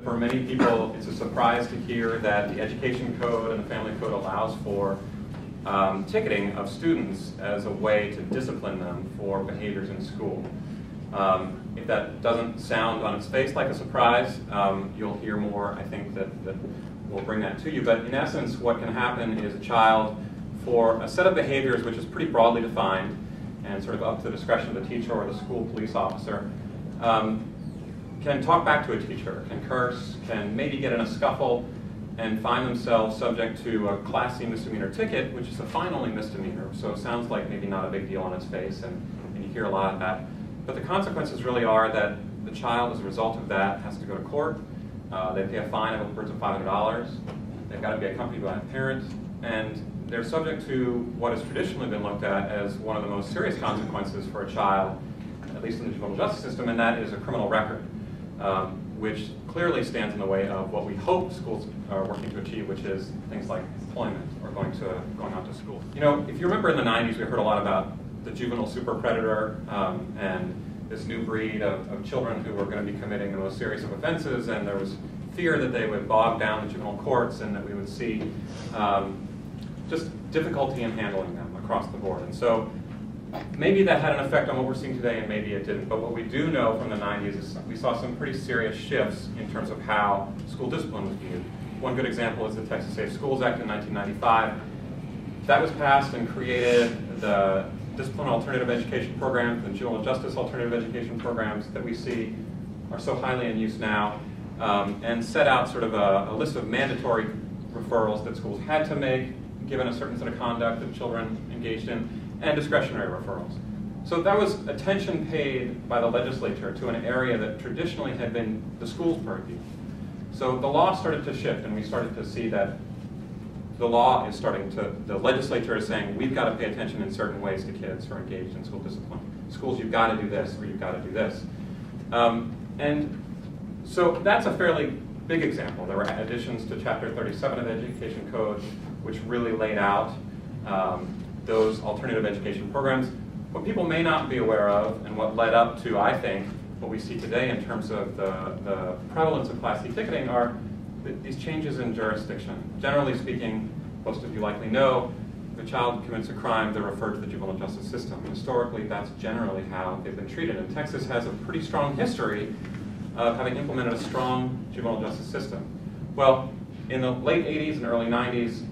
For many people, it's a surprise to hear that the Education Code and the Family Code allows for ticketing of students as a way to discipline them for behaviors in school. If that doesn't sound on its face like a surprise, you'll hear more, I think, that will bring that to you. But in essence, what can happen is a child, for a set of behaviors which is pretty broadly defined and sort of up to the discretion of the teacher or the school police officer, can talk back to a teacher, can curse, can maybe get in a scuffle, and find themselves subject to a Class C misdemeanor ticket, which is a fine-only misdemeanor. So it sounds like maybe not a big deal on its face, and you hear a lot of that. But the consequences really are that the child, as a result of that, has to go to court. They pay a fine of upwards of $500. They've got to be accompanied by a parent, and they're subject to what has traditionally been looked at as one of the most serious consequences for a child, at least in the juvenile justice system, and that is a criminal record. Which clearly stands in the way of what we hope schools are working to achieve, which is things like employment or going out to school. You know, if you remember in the 90s, we heard a lot about the juvenile super predator and this new breed of children who were going to be committing the most serious of offenses, and there was fear that they would bog down the juvenile courts and that we would see just difficulty in handling them across the board. And so maybe that had an effect on what we're seeing today, and maybe it didn't. But what we do know from the 90s is we saw some pretty serious shifts in terms of how school discipline was viewed. One good example is the Texas Safe Schools Act in 1995. That was passed and created the discipline alternative education programs, the juvenile justice alternative education programs that we see are so highly in use now, and set out sort of a list of mandatory referrals that schools had to make, given a certain set of conduct that children engaged in, and discretionary referrals. So that was attention paid by the legislature to an area that traditionally had been the school's purview. So the law started to shift, and we started to see that the law is starting to, the legislature is saying, we've got to pay attention in certain ways to kids who are engaged in school discipline. Schools, you've got to do this, or you've got to do this. And so that's a fairly big example. There were additions to Chapter 37 of the Education Code, which really laid out those alternative education programs. What people may not be aware of, and what led up to, I think, what we see today in terms of the prevalence of Class C ticketing are these changes in jurisdiction. Generally speaking, most of you likely know, if a child commits a crime, they're referred to the juvenile justice system. Historically, that's generally how they've been treated. And Texas has a pretty strong history of having implemented a strong juvenile justice system. Well, in the late 80s and early 90s,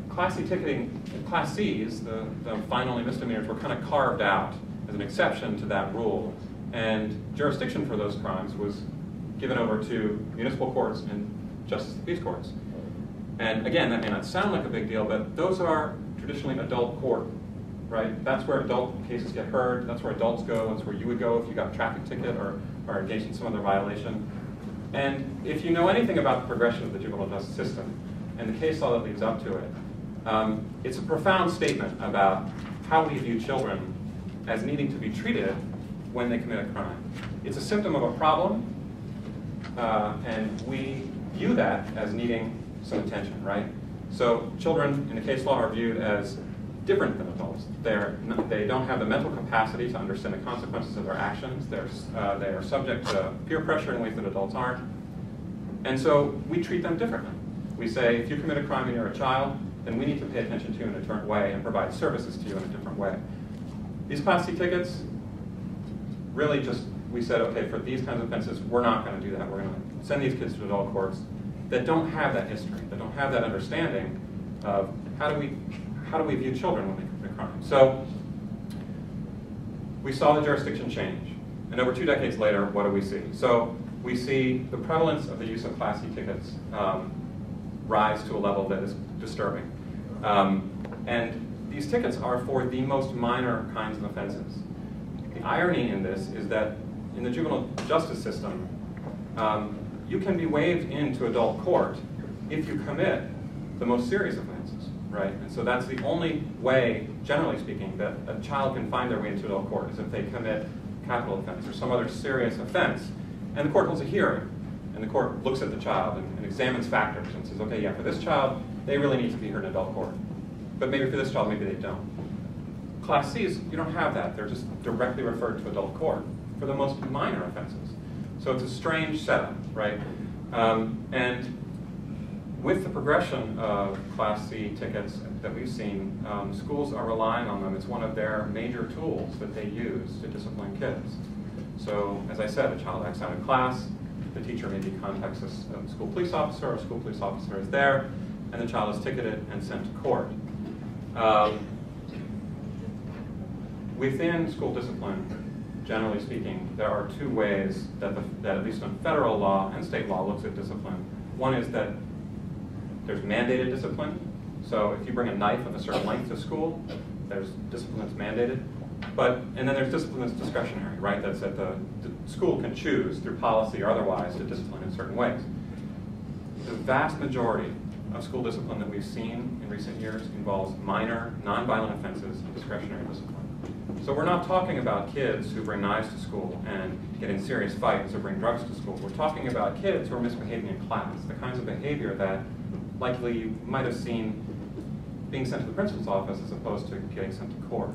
Class C ticketing, Class Cs, the fine-only misdemeanors, were kind of carved out as an exception to that rule. And jurisdiction for those crimes was given over to municipal courts and justice of the peace courts. And again, that may not sound like a big deal, but those are traditionally adult court, right? That's where adult cases get heard. That's where adults go. That's where you would go if you got a traffic ticket or engaged in some other violation. And if you know anything about the progression of the juvenile justice system and the case law that leads up to it, it's a profound statement about how we view children as needing to be treated when they commit a crime. It's a symptom of a problem, and we view that as needing some attention, right? So children in the case law are viewed as different than adults. They don't have the mental capacity to understand the consequences of their actions. They are subject to peer pressure in ways that adults aren't. And so we treat them differently. We say, if you commit a crime and you're a child, then we need to pay attention to you in a different way and provide services to you in a different way. These Class C tickets, really just, we said, okay, for these kinds of offenses, we're not going to do that. We're going to send these kids to adult courts that don't have that history, that don't have that understanding of how do we view children when they commit crime. So we saw the jurisdiction change. And over 2 decades later, what do we see? So we see the prevalence of the use of Class C tickets rise to a level that is disturbing. And these tickets are for the most minor kinds of offenses. The irony in this is that in the juvenile justice system, you can be waived into adult court if you commit the most serious offenses, right? And so that's the only way, generally speaking, that a child can find their way into adult court is if they commit capital offense or some other serious offense. And the court holds a hearing, and the court looks at the child and examines factors and says, okay, yeah, for this child, they really need to be heard in adult court. But maybe for this child, maybe they don't. Class Cs, you don't have that. They're just directly referred to adult court for the most minor offenses. So it's a strange setup, right? And with the progression of Class C tickets that we've seen, schools are relying on them. It's one of their major tools that they use to discipline kids. So, as I said, a child acts out in class, the teacher maybe contacts a school police officer, or a school police officer is there, and the child is ticketed and sent to court. Within school discipline, generally speaking, there are two ways that, at least in federal law and state law, looks at discipline. One is that there's mandated discipline. So if you bring a knife of a certain length to school, there's discipline that's mandated. And then there's discipline that's discretionary, right? That's that the school can choose through policy or otherwise to discipline in certain ways. The vast majority of school discipline that we've seen in recent years involves minor, nonviolent offenses and discretionary discipline. So we're not talking about kids who bring knives to school and get in serious fights or bring drugs to school. We're talking about kids who are misbehaving in class, the kinds of behavior that likely you might have seen being sent to the principal's office as opposed to getting sent to court.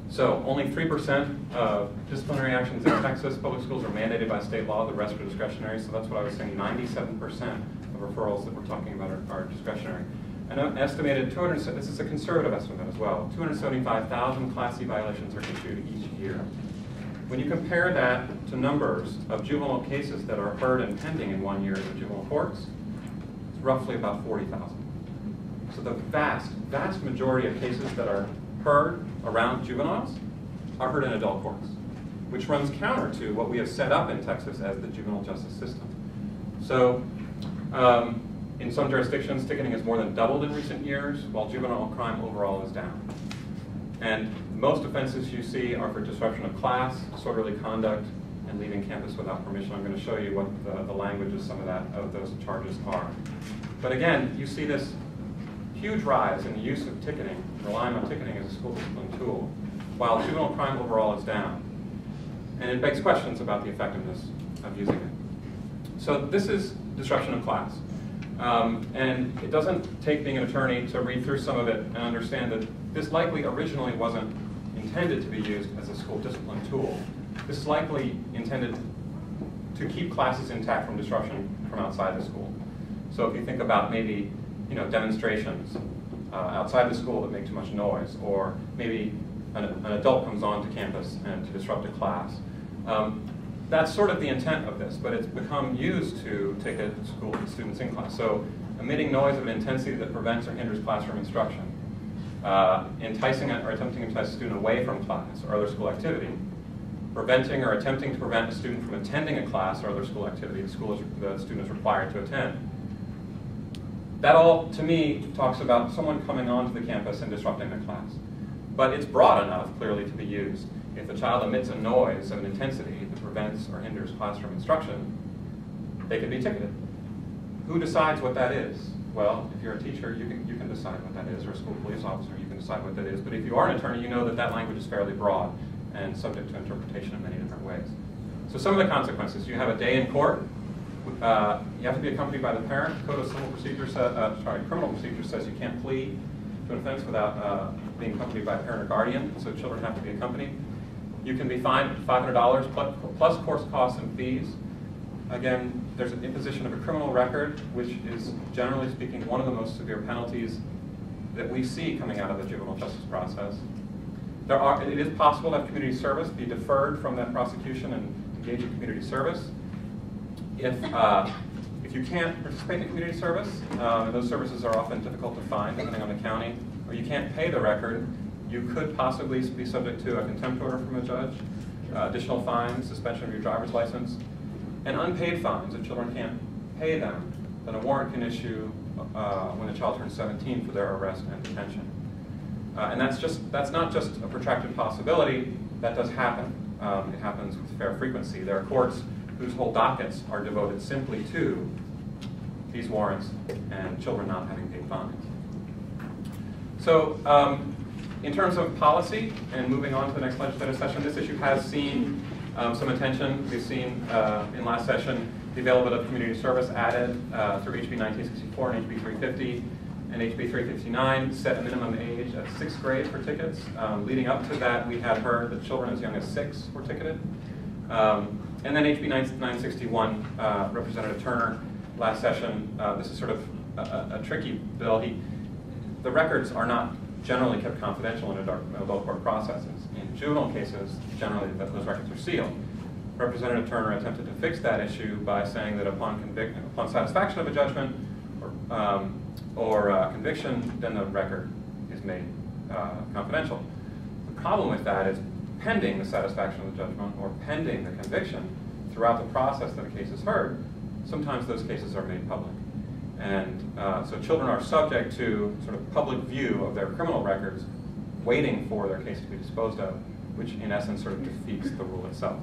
So only 3% of disciplinary actions in Texas public schools are mandated by state law. The rest are discretionary. So that's what I was saying, 97% of referrals that we're talking about are discretionary. An estimated this is a conservative estimate as well, 275,000 Class C violations are issued each year. When you compare that to numbers of juvenile cases that are heard and pending in 1 year in the juvenile courts, it's roughly about 40,000. So the vast, vast majority of cases that are heard around juveniles are heard in adult courts, which runs counter to what we have set up in Texas as the juvenile justice system. So in some jurisdictions, ticketing has more than doubled in recent years, while juvenile crime overall is down. And most offenses you see are for disruption of class, disorderly conduct, and leaving campus without permission. I'm going to show you what the language of some of those charges are. But again, you see this huge rise in the use of ticketing, relying on ticketing as a school discipline tool, while juvenile crime overall is down. And it begs questions about the effectiveness of using it. So this is disruption of class. And it doesn't take being an attorney to read through some of it and understand that this likely originally wasn't intended to be used as a school discipline tool. This is likely intended to keep classes intact from disruption from outside the school. So if you think about maybe demonstrations outside the school that make too much noise, or maybe an adult comes onto campus and to disrupt a class. That's sort of the intent of this, but it's become used to ticket school students in class. So emitting noise of an intensity that prevents or hinders classroom instruction, enticing or attempting to entice a student away from class or other school activity, preventing or attempting to prevent a student from attending a class or other school activity the student is required to attend. That all, to me, talks about someone coming onto the campus and disrupting the class. But it's broad enough, clearly, to be used. If the child emits a noise of an intensity that prevents or hinders classroom instruction, they can be ticketed. Who decides what that is? Well, if you're a teacher, you can decide what that is, or a school police officer, you can decide what that is. But if you are an attorney, you know that that language is fairly broad and subject to interpretation in many different ways. So some of the consequences: you have a day in court. You have to be accompanied by the parent. Code of Criminal Procedure says you can't plead to an offense without being accompanied by a parent or guardian, so children have to be accompanied. You can be fined $500 plus course costs and fees. Again, there's an imposition of a criminal record, which is, generally speaking, one of the most severe penalties that we see coming out of the juvenile justice process. It is possible to have community service be deferred from that prosecution and engage in community service. If you can't participate in community service, and those services are often difficult to find depending on the county, or you can't pay the record, you could possibly be subject to a contempt order from a judge, additional fines, suspension of your driver's license, and unpaid fines if children can't pay them. Then a warrant can issue when the child turns 17 for their arrest and detention. And that's not just a protracted possibility. That does happen. It happens with fair frequency. There are courts whose whole dockets are devoted simply to these warrants and children not having paid fines. So in terms of policy, and moving on to the next legislative session, this issue has seen some attention. We've seen in last session the availability of community service added through HB 1964 and HB 350. And HB 359 set a minimum age at 6th grade for tickets. Leading up to that, we had heard that children as young as 6 were ticketed. And then HB 961, Representative Turner, last session, this is sort of a tricky bill. The records are not generally kept confidential in adult court processes. In juvenile cases, generally those records are sealed. Representative Turner attempted to fix that issue by saying that upon satisfaction of a judgment or conviction, then the record is made confidential. The problem with that is pending the satisfaction of the judgment or pending the conviction, throughout the process that a case is heard, sometimes those cases are made public. And so children are subject to sort of public view of their criminal records, waiting for their case to be disposed of, which in essence sort of defeats the rule itself.